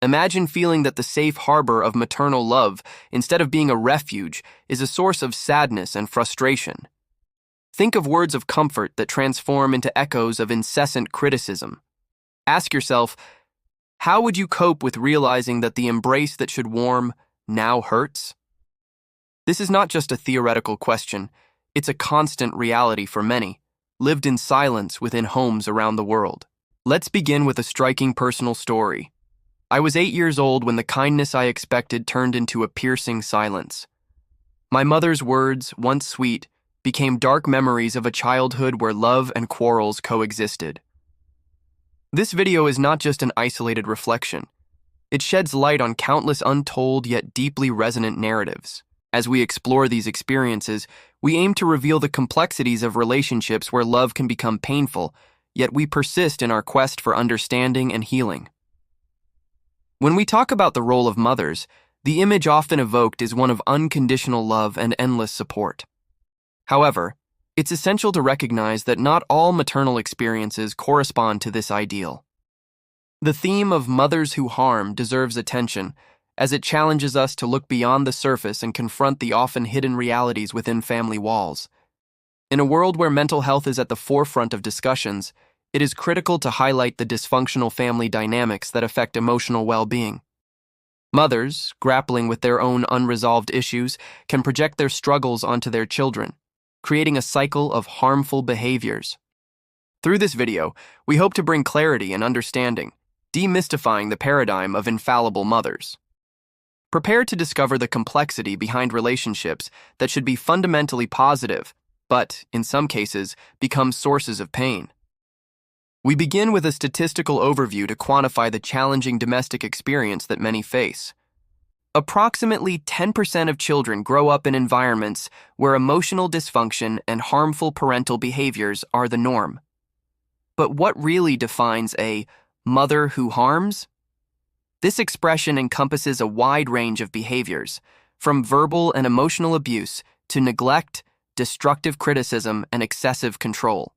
Imagine feeling that the safe harbor of maternal love, instead of being a refuge, is a source of sadness and frustration. Think of words of comfort that transform into echoes of incessant criticism. Ask yourself, how would you cope with realizing that the embrace that should warm now hurts? This is not just a theoretical question, it's a constant reality for many, lived in silence within homes around the world. Let's begin with a striking personal story. I was 8 years old when the kindness I expected turned into a piercing silence. My mother's words, once sweet, became dark memories of a childhood where love and quarrels coexisted. This video is not just an isolated reflection. It sheds light on countless untold yet deeply resonant narratives. As we explore these experiences, we aim to reveal the complexities of relationships where love can become painful, yet we persist in our quest for understanding and healing. When we talk about the role of mothers, the image often evoked is one of unconditional love and endless support. However, it's essential to recognize that not all maternal experiences correspond to this ideal. The theme of mothers who harm deserves attention, as it challenges us to look beyond the surface and confront the often hidden realities within family walls. In a world where mental health is at the forefront of discussions, it is critical to highlight the dysfunctional family dynamics that affect emotional well-being. Mothers, grappling with their own unresolved issues, can project their struggles onto their children, creating a cycle of harmful behaviors. Through this video, we hope to bring clarity and understanding, demystifying the paradigm of infallible mothers. Prepare to discover the complexity behind relationships that should be fundamentally positive, but, in some cases, become sources of pain. We begin with a statistical overview to quantify the challenging domestic experience that many face. Approximately 10% of children grow up in environments where emotional dysfunction and harmful parental behaviors are the norm. But what really defines a mother who harms? This expression encompasses a wide range of behaviors, from verbal and emotional abuse to neglect, destructive criticism, and excessive control.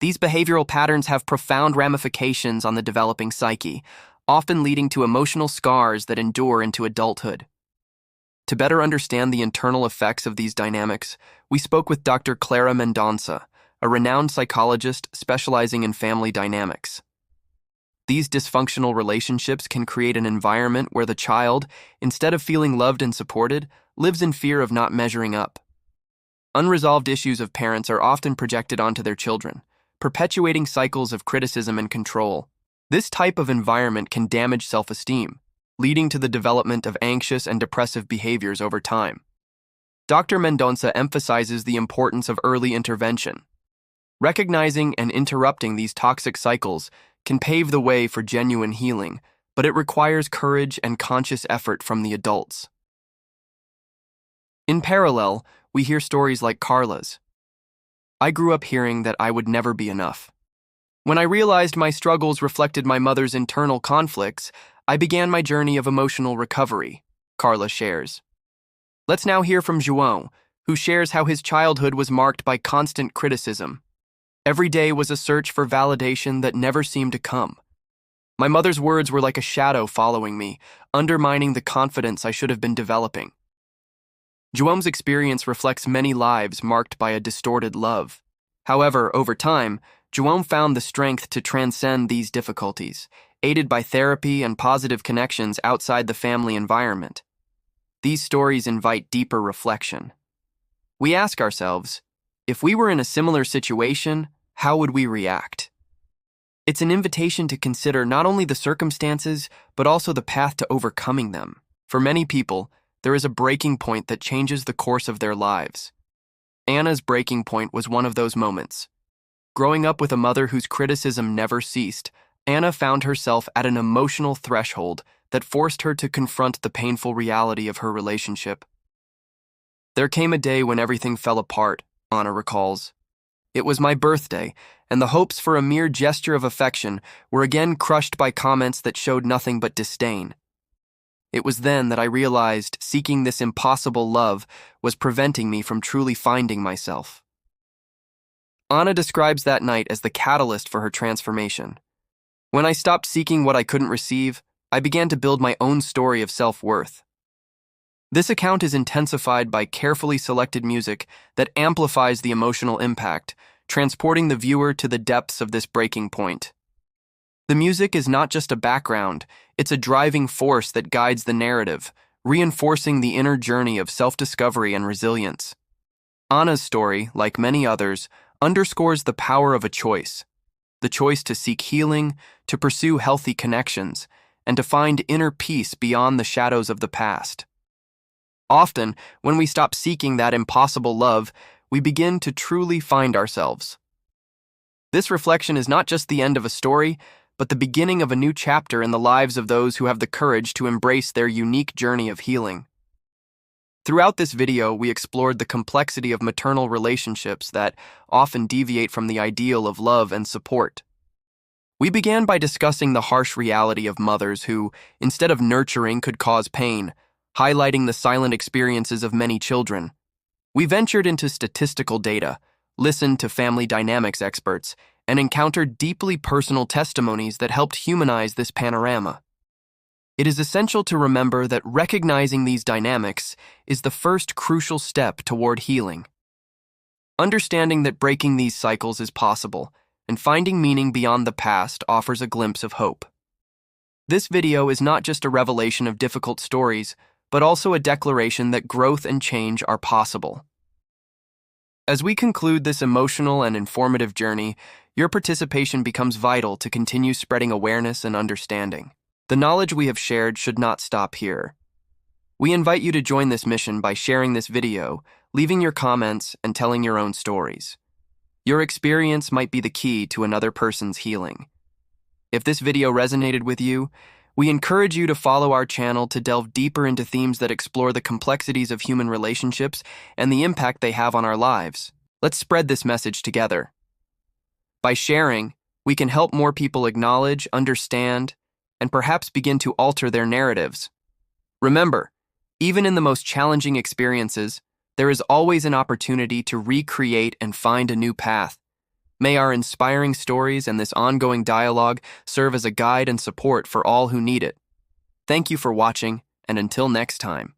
These behavioral patterns have profound ramifications on the developing psyche, often leading to emotional scars that endure into adulthood. To better understand the internal effects of these dynamics, we spoke with Dr. Clara Mendonça, a renowned psychologist specializing in family dynamics. These dysfunctional relationships can create an environment where the child, instead of feeling loved and supported, lives in fear of not measuring up. Unresolved issues of parents are often projected onto their children, perpetuating cycles of criticism and control. This type of environment can damage self-esteem, leading to the development of anxious and depressive behaviors over time. Dr. Mendonça emphasizes the importance of early intervention. Recognizing and interrupting these toxic cycles can pave the way for genuine healing, but it requires courage and conscious effort from the adults. In parallel, we hear stories like Carla's. I grew up hearing that I would never be enough. When I realized my struggles reflected my mother's internal conflicts, I began my journey of emotional recovery, Carla shares. Let's now hear from João, who shares how his childhood was marked by constant criticism. Every day was a search for validation that never seemed to come. My mother's words were like a shadow following me, undermining the confidence I should have been developing. João's experience reflects many lives marked by a distorted love. However, over time, João found the strength to transcend these difficulties, aided by therapy and positive connections outside the family environment. These stories invite deeper reflection. We ask ourselves, if we were in a similar situation, how would we react? It's an invitation to consider not only the circumstances, but also the path to overcoming them. For many people, there is a breaking point that changes the course of their lives. Anna's breaking point was one of those moments. Growing up with a mother whose criticism never ceased, Anna found herself at an emotional threshold that forced her to confront the painful reality of her relationship. There came a day when everything fell apart, Anna recalls. It was my birthday, and the hopes for a mere gesture of affection were again crushed by comments that showed nothing but disdain. It was then that I realized seeking this impossible love was preventing me from truly finding myself. Anna describes that night as the catalyst for her transformation. When I stopped seeking what I couldn't receive, I began to build my own story of self-worth. This account is intensified by carefully selected music that amplifies the emotional impact, transporting the viewer to the depths of this breaking point. The music is not just a background, it's a driving force that guides the narrative, reinforcing the inner journey of self-discovery and resilience. Anna's story, like many others, underscores the power of a choice. The choice to seek healing, to pursue healthy connections, and to find inner peace beyond the shadows of the past. Often, when we stop seeking that impossible love, we begin to truly find ourselves. This reflection is not just the end of a story, but the beginning of a new chapter in the lives of those who have the courage to embrace their unique journey of healing. Throughout this video, we explored the complexity of maternal relationships that often deviate from the ideal of love and support. We began by discussing the harsh reality of mothers who, instead of nurturing, could cause pain, highlighting the silent experiences of many children. We ventured into statistical data, listened to family dynamics experts, and encountered deeply personal testimonies that helped humanize this panorama. It is essential to remember that recognizing these dynamics is the first crucial step toward healing. Understanding that breaking these cycles is possible, and finding meaning beyond the past offers a glimpse of hope. This video is not just a revelation of difficult stories, but also a declaration that growth and change are possible. As we conclude this emotional and informative journey, your participation becomes vital to continue spreading awareness and understanding. The knowledge we have shared should not stop here. We invite you to join this mission by sharing this video, leaving your comments, and telling your own stories. Your experience might be the key to another person's healing. If this video resonated with you, we encourage you to follow our channel to delve deeper into themes that explore the complexities of human relationships and the impact they have on our lives. Let's spread this message together. By sharing, we can help more people acknowledge, understand, and perhaps begin to alter their narratives. Remember, even in the most challenging experiences, there is always an opportunity to recreate and find a new path. May our inspiring stories and this ongoing dialogue serve as a guide and support for all who need it. Thank you for watching, and until next time.